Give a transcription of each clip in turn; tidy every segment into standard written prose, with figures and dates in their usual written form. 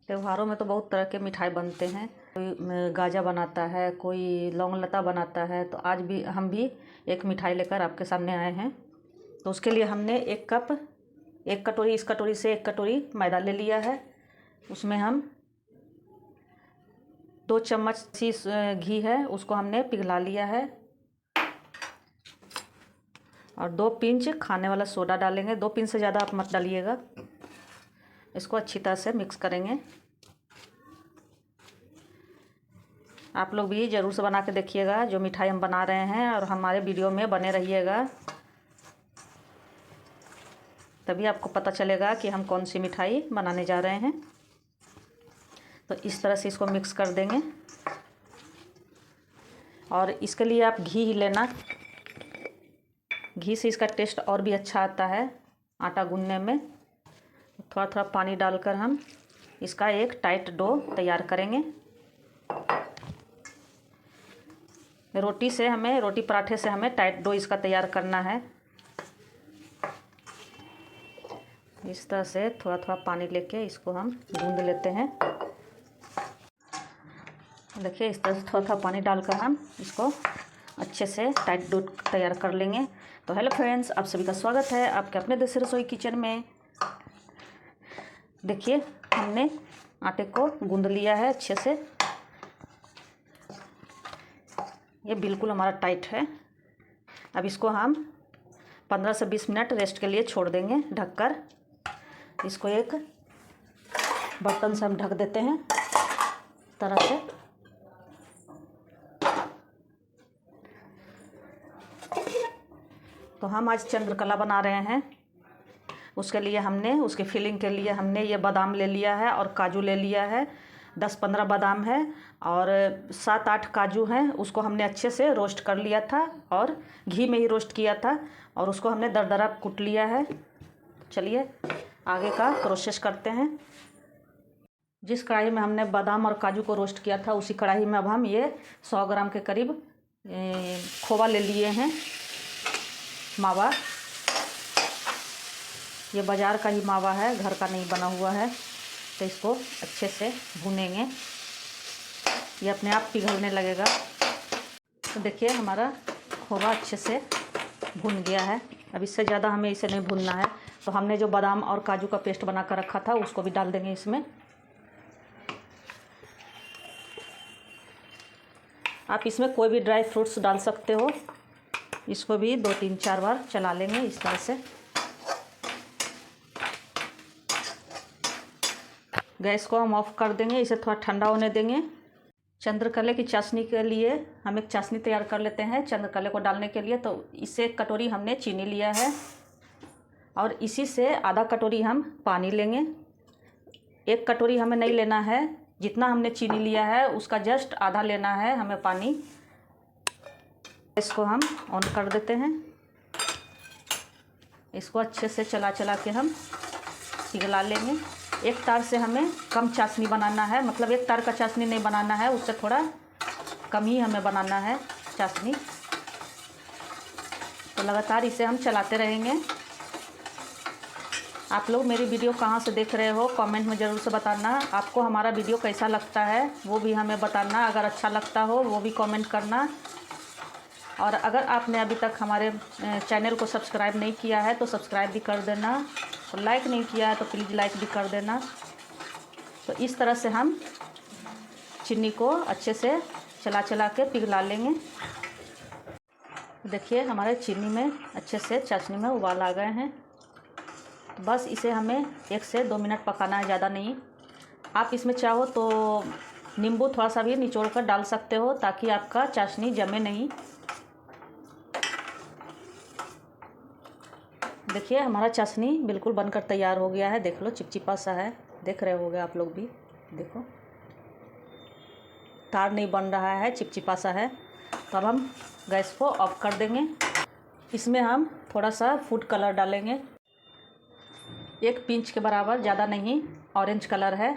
त्योहारों में तो बहुत तरह के मिठाई बनते हैं। कोई गाजा बनाता है, कोई लौंग लता बनाता है। तो आज भी हम भी एक मिठाई लेकर आपके सामने आए हैं। तो उसके लिए हमने एक कटोरी, इस कटोरी से 1 कटोरी मैदा ले लिया है। उसमें हम 2 चम्मच घी है, उसको हमने पिघला लिया है। और 2 पिंच खाने वाला सोडा डालेंगे। 2 पिंच से ज़्यादा आप मत डालिएगा। इसको अच्छी तरह से मिक्स करेंगे। आप लोग भी ज़रूर से बना के देखिएगा जो मिठाई हम बना रहे हैं, और हमारे वीडियो में बने रहिएगा, तभी आपको पता चलेगा कि हम कौन सी मिठाई बनाने जा रहे हैं। तो इस तरह से इसको मिक्स कर देंगे। और इसके लिए आप घी ही लेना, घी से इसका टेस्ट और भी अच्छा आता है आटा गूंदने में। थोड़ा थोड़ा पानी डालकर हम इसका एक टाइट डो तैयार करेंगे। रोटी पराठे से हमें टाइट डो इसका तैयार करना है। इस तरह से थोड़ा थोड़ा पानी लेके इसको हम गूंद लेते हैं। देखिए, इस तरह से थोड़ा थोड़ा पानी डालकर हम इसको अच्छे से टाइट डो तैयार कर लेंगे। तो हेलो फ्रेंड्स, आप सभी का स्वागत है आपके अपने देसी रसोई किचन में। देखिए, हमने आटे को गूंद लिया है अच्छे से। ये बिल्कुल हमारा टाइट है। अब इसको हम 15 से 20 मिनट रेस्ट के लिए छोड़ देंगे ढककर। इसको एक बर्तन से हम ढक देते हैं तरह से। तो हम आज चंद्रकला बना रहे हैं। उसके फिलिंग के लिए हमने ये बादाम ले लिया है और काजू ले लिया है। 10-15 बादाम है और 7-8 काजू हैं। उसको हमने अच्छे से रोस्ट कर लिया था और घी में ही रोस्ट किया था, और उसको हमने दरदरा कूट लिया है। चलिए आगे का प्रोसेस करते हैं। जिस कढ़ाई में हमने बादाम और काजू को रोस्ट किया था, उसी कढ़ाई में अब हम ये 100 ग्राम के करीब खोवा ले लिए हैं, मावा। ये बाज़ार का ही मावा है, घर का नहीं बना हुआ है। तो इसको अच्छे से भूनेंगे, ये अपने आप पिघलने लगेगा। तो देखिए, हमारा खोवा अच्छे से भुन गया है। अब इससे ज़्यादा हमें इसे नहीं भूनना है। तो हमने जो बादाम और काजू का पेस्ट बना कर रखा था, उसको भी डाल देंगे इसमें। आप इसमें कोई भी ड्राई फ्रूट्स डाल सकते हो। इसको भी 2-3-4 बार चला लेंगे इस तरह से। गैस को हम ऑफ कर देंगे, इसे थोड़ा ठंडा होने देंगे। चंद्रकले की चाशनी के लिए हम एक चाशनी तैयार कर लेते हैं चंद्रकले को डालने के लिए। तो इससे 1 कटोरी हमने चीनी लिया है, और इसी से आधा कटोरी हम पानी लेंगे। 1 कटोरी हमें नहीं लेना है, जितना हमने चीनी लिया है उसका जस्ट आधा लेना है हमें पानी। इसको हम ऑन कर देते हैं। इसको अच्छे से चला चला के हम पिघला लेंगे। एक तार से हमें कम चाशनी बनाना है, मतलब 1 तार का चाशनी नहीं बनाना है, उससे थोड़ा कम ही हमें बनाना है चाशनी। तो लगातार इसे हम चलाते रहेंगे। आप लोग मेरी वीडियो कहाँ से देख रहे हो, कमेंट में ज़रूर से बताना। आपको हमारा वीडियो कैसा लगता है वो भी हमें बताना। अगर अच्छा लगता हो वो भी कमेंट करना। और अगर आपने अभी तक हमारे चैनल को सब्सक्राइब नहीं किया है तो सब्सक्राइब भी कर देना, और लाइक नहीं किया है तो प्लीज़ लाइक भी कर देना। तो इस तरह से हम चीनी को अच्छे से चला चला के पिघला लेंगे। देखिए, हमारे चीनी में अच्छे से चाशनी में उबाल आ गए हैं। बस इसे हमें 1 से 2 मिनट पकाना है, ज़्यादा नहीं। आप इसमें चाहो तो नींबू थोड़ा सा भी निचोड़ कर डाल सकते हो, ताकि आपका चाशनी जमे नहीं। देखिए, हमारा चाशनी बिल्कुल बनकर तैयार हो गया है। देख लो, चिपचिपा सा है, देख रहे होगे आप लोग भी। देखो, तार नहीं बन रहा है, चिपचिपा सा है। तो अब हम गैस को ऑफ कर देंगे। इसमें हम थोड़ा सा फूड कलर डालेंगे, 1 पिंच के बराबर, ज़्यादा नहीं। ऑरेंज कलर है,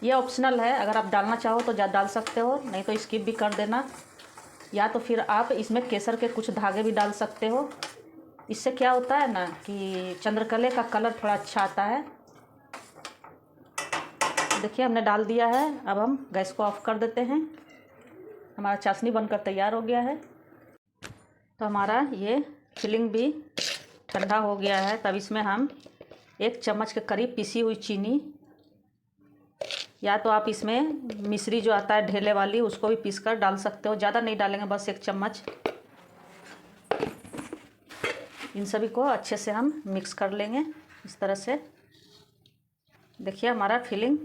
ये ऑप्शनल है। अगर आप डालना चाहो तो डाल सकते हो, नहीं तो स्किप भी कर देना। या तो फिर आप इसमें केसर के कुछ धागे भी डाल सकते हो। इससे क्या होता है ना कि चंद्रकले का कलर थोड़ा अच्छा आता है। देखिए हमने डाल दिया है। अब हम गैस को ऑफ कर देते हैं। हमारा चाशनी बनकर तैयार हो गया है। तो हमारा ये फिलिंग भी ठंडा हो गया है। तब इसमें हम 1 चम्मच के करीब पिसी हुई चीनी, या तो आप इसमें मिश्री जो आता है ढेले वाली उसको भी पीस कर डाल सकते हो। ज़्यादा नहीं डालेंगे, बस 1 चम्मच। इन सभी को अच्छे से हम मिक्स कर लेंगे इस तरह से। देखिए हमारा फिलिंग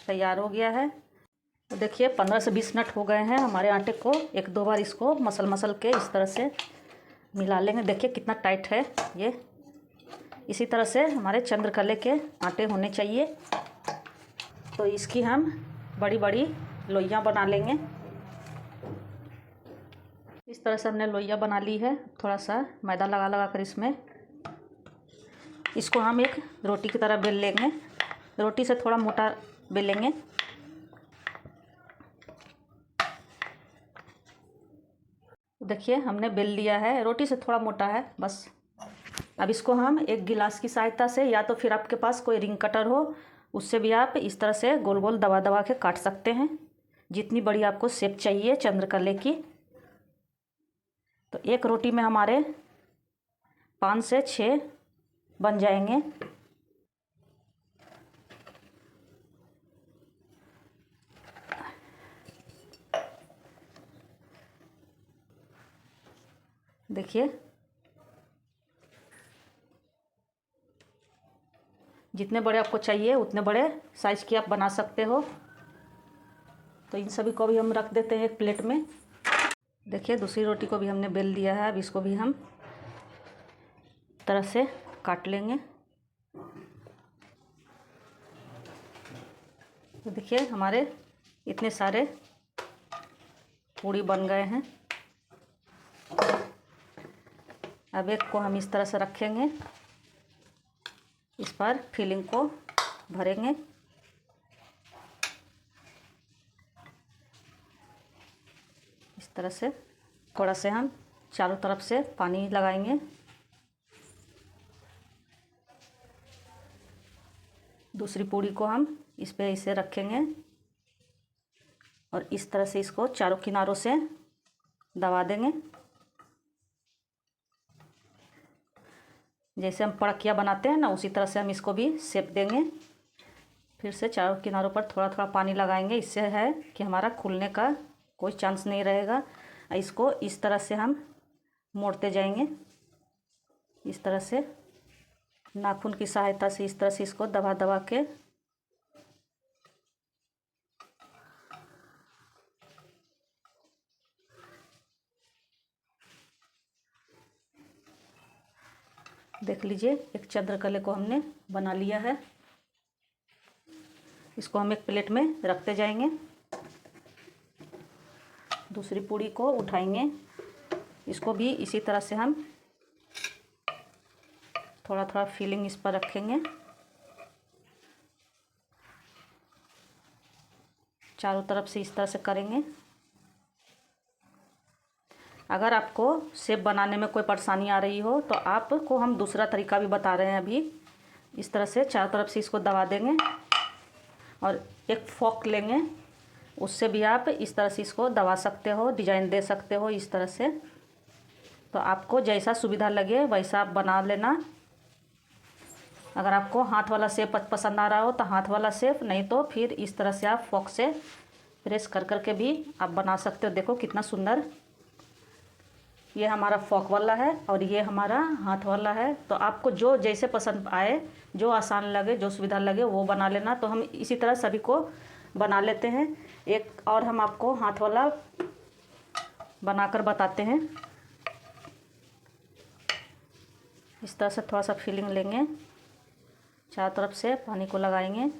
तैयार हो गया है। तो देखिए 15 से 20 मिनट हो गए हैं। हमारे आटे को 1-2 बार इसको मसल के इस तरह से मिला लेंगे। देखिए कितना टाइट है ये। इसी तरह से हमारे चंद्रकले के आटे होने चाहिए। तो इसकी हम बड़ी बड़ी लोइयाँ बना लेंगे। इस तरह से हमने लोइयाँ बना ली है। थोड़ा सा मैदा लगा कर इसको हम एक रोटी की तरह बेल लेंगे। रोटी से थोड़ा मोटा बेलेंगे। देखिए हमने बेल लिया है। रोटी से थोड़ा मोटा है बस। अब इसको हम एक गिलास की सहायता से, या तो फिर आपके पास कोई रिंग कटर हो उससे भी आप इस तरह से गोल गोल दबा के काट सकते हैं, जितनी बड़ी आपको शेप चाहिए चंद्रकले की। तो एक रोटी में हमारे 5 से 6 बन जाएंगे। देखिए जितने बड़े आपको चाहिए उतने बड़े साइज़ की आप बना सकते हो। तो इन सभी को भी हम रख देते हैं एक प्लेट में। देखिए दूसरी रोटी को भी हमने बेल लिया है। अब इसको भी हम तरह से काट लेंगे। तो देखिए हमारे इतने सारे पूड़ी बन गए हैं। अब एक को हम इस तरह से रखेंगे, इस पर फिलिंग को भरेंगे। इस तरह से थोड़ा से हम चारों तरफ से पानी लगाएंगे। दूसरी पूड़ी को हम इस पे इसे रखेंगे और इस तरह से इसको चारों किनारों से दबा देंगे। जैसे हम पड़कियाँ बनाते हैं ना, उसी तरह से हम इसको भी शेप देंगे। फिर से चारों किनारों पर थोड़ा थोड़ा पानी लगाएंगे। इससे है कि हमारा खुलने का कोई चांस नहीं रहेगा। इसको इस तरह से हम मोड़ते जाएंगे। इस तरह से नाखून की सहायता से इस तरह से इसको दबा के देख लीजिए एक चंद्रकले को हमने बना लिया है। इसको हम एक प्लेट में रखते जाएंगे। दूसरी पूड़ी को उठाएंगे। इसको भी इसी तरह से हम थोड़ा थोड़ा फिलिंग इस पर रखेंगे। चारों तरफ से इस तरह से करेंगे। अगर आपको शेप बनाने में कोई परेशानी आ रही हो तो आपको हम दूसरा तरीका भी बता रहे हैं अभी। इस तरह से चारों तरफ से इसको दबा देंगे और एक फोक लेंगे, उससे भी आप इस तरह से इसको दबा सकते हो, डिजाइन दे सकते हो इस तरह से। तो आपको जैसा सुविधा लगे वैसा आप बना लेना। अगर आपको हाथ वाला शेप पसंद आ रहा हो तो हाथ वाला शेप, नहीं तो फिर इस तरह से आप फोक से प्रेस कर के भी आप बना सकते हो। देखो कितना सुंदर। ये हमारा फोक वाला है और ये हमारा हाथ वाला है। तो आपको जो जैसे पसंद आए, जो आसान लगे, जो सुविधा लगे वो बना लेना। तो हम इसी तरह सभी को बना लेते हैं। एक और हम आपको हाथ वाला बनाकर बताते हैं। इस तरह से थोड़ा सा फिलिंग लेंगे, चारों तरफ से पानी को लगाएंगे,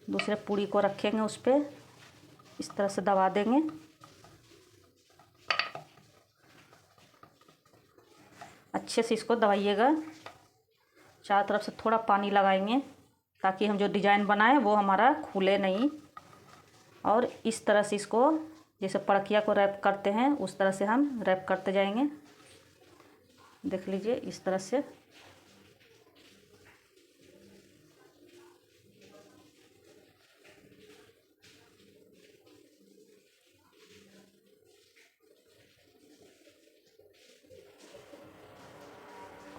दूसरे पूड़ी को रखेंगे, उस पर इस तरह से दबा देंगे। अच्छे से इसको दबाइएगा। चारों तरफ से थोड़ा पानी लगाएंगे ताकि हम जो डिज़ाइन बनाएं वो हमारा खुले नहीं। और इस तरह से इसको जैसे पड़किया को रैप करते हैं उस तरह से हम रैप करते जाएंगे। देख लीजिए इस तरह से।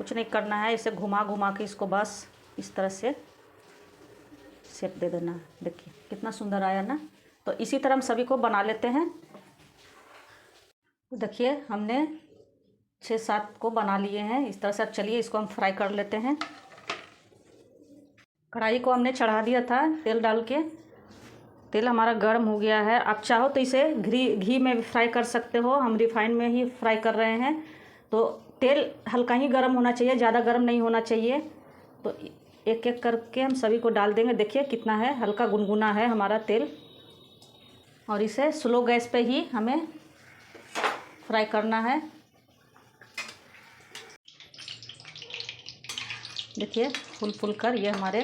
कुछ नहीं करना है, इसे घुमा घुमा के इसको बस इस तरह से शेप दे देना है। देखिए कितना सुंदर आया ना। तो इसी तरह हम सभी को बना लेते हैं। तो देखिए हमने 6-7 को बना लिए हैं इस तरह से। अब चलिए इसको हम फ्राई कर लेते हैं। कढ़ाई को हमने चढ़ा दिया था तेल डाल के। तेल हमारा गर्म हो गया है। आप चाहो तो इसे घी में भी फ्राई कर सकते हो, हम रिफाइंड में ही फ्राई कर रहे हैं। तो तेल हल्का ही गर्म होना चाहिए, ज़्यादा गर्म नहीं होना चाहिए। तो एक एक करके हम सभी को डाल देंगे। देखिए कितना है, हल्का गुनगुना है हमारा तेल। और इसे स्लो गैस पे ही हमें फ्राई करना है। देखिए फूल फूल कर ये हमारे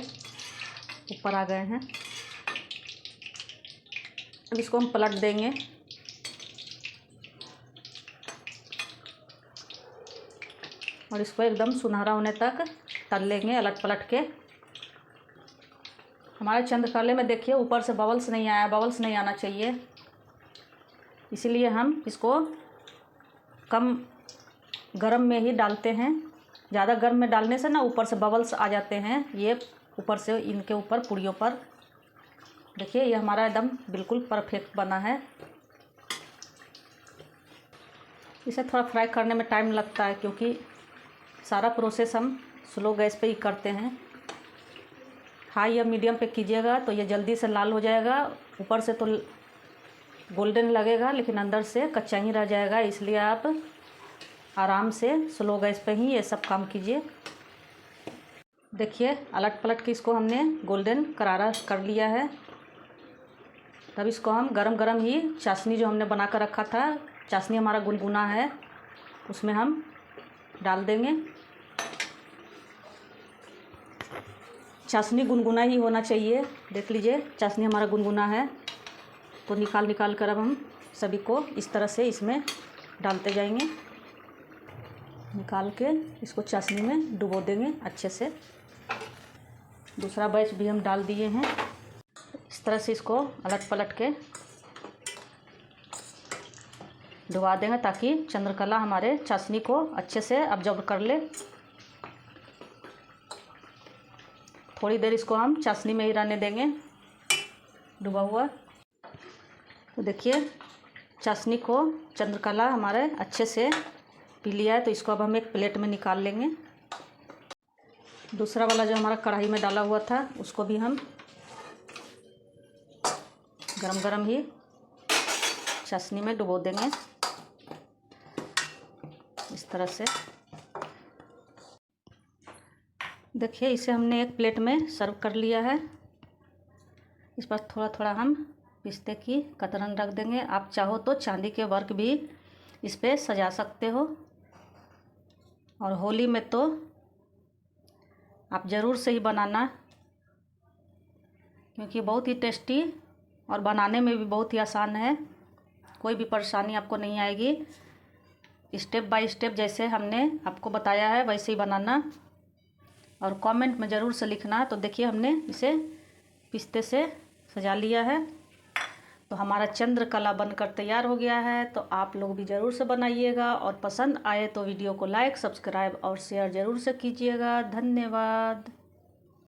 ऊपर आ गए हैं। अब इसको हम पलट देंगे। और इसको एकदम सुनहरा होने तक तल लेंगे अलट पलट के। हमारे चंद्रकले में देखिए ऊपर से बबल्स नहीं आया, बबल्स नहीं आना चाहिए, इसीलिए हम इसको कम गरम में ही डालते हैं। ज़्यादा गर्म में डालने से ना ऊपर से बबल्स आ जाते हैं, ये ऊपर से इनके ऊपर पूड़ियों पर। देखिए ये हमारा एकदम बिल्कुल परफेक्ट बना है। इसे थोड़ा फ्राई करने में टाइम लगता है क्योंकि सारा प्रोसेस हम स्लो गैस पे ही करते हैं। हाई या मीडियम पे कीजिएगा तो ये जल्दी से लाल हो जाएगा। ऊपर से तो गोल्डन लगेगा लेकिन अंदर से कच्चा ही रह जाएगा, इसलिए आप आराम से स्लो गैस पे ही ये सब काम कीजिए। देखिए अलट पलट के इसको हमने गोल्डन करारा कर लिया है। तब इसको हम गरम गरम ही चाशनी जो हमने बना कर रखा था, चाशनी हमारा गुनगुना है, उसमें हम डाल देंगे। चाशनी गुनगुना ही होना चाहिए। देख लीजिए चाशनी हमारा गुनगुना है। तो निकाल कर अब हम सभी को इस तरह से इसमें डालते जाएंगे। निकाल के इसको चाशनी में डुबो देंगे अच्छे से। दूसरा बैच भी हम डाल दिए हैं। इस तरह से इसको अलट पलट के डुबा देंगे ताकि चंद्रकला हमारे चाशनी को अच्छे से अब्जॉर्ब कर ले। थोड़ी देर इसको हम चाशनी में ही रहने देंगे डूबा हुआ। तो देखिए चाशनी को चंद्रकला हमारे अच्छे से पी लिया है। तो इसको अब हम एक प्लेट में निकाल लेंगे। दूसरा वाला जो हमारा कढ़ाई में डाला हुआ था उसको भी हम गरम गरम ही चाशनी में डुबो देंगे इस तरह से। देखिए इसे हमने एक प्लेट में सर्व कर लिया है। इस पर थोड़ा थोड़ा हम पिस्ते की कतरन रख देंगे। आप चाहो तो चांदी के वर्क भी इस पर सजा सकते हो। और होली में तो आप ज़रूर से ही बनाना, क्योंकि बहुत ही टेस्टी और बनाने में भी बहुत ही आसान है। कोई भी परेशानी आपको नहीं आएगी। स्टेप बाय स्टेप जैसे हमने आपको बताया है वैसे ही बनाना। और कमेंट में ज़रूर से लिखना। तो देखिए हमने इसे पिस्ते से सजा लिया है। तो हमारा चंद्रकला बनकर तैयार हो गया है। तो आप लोग भी ज़रूर से बनाइएगा और पसंद आए तो वीडियो को लाइक, सब्सक्राइब और शेयर ज़रूर से कीजिएगा। धन्यवाद।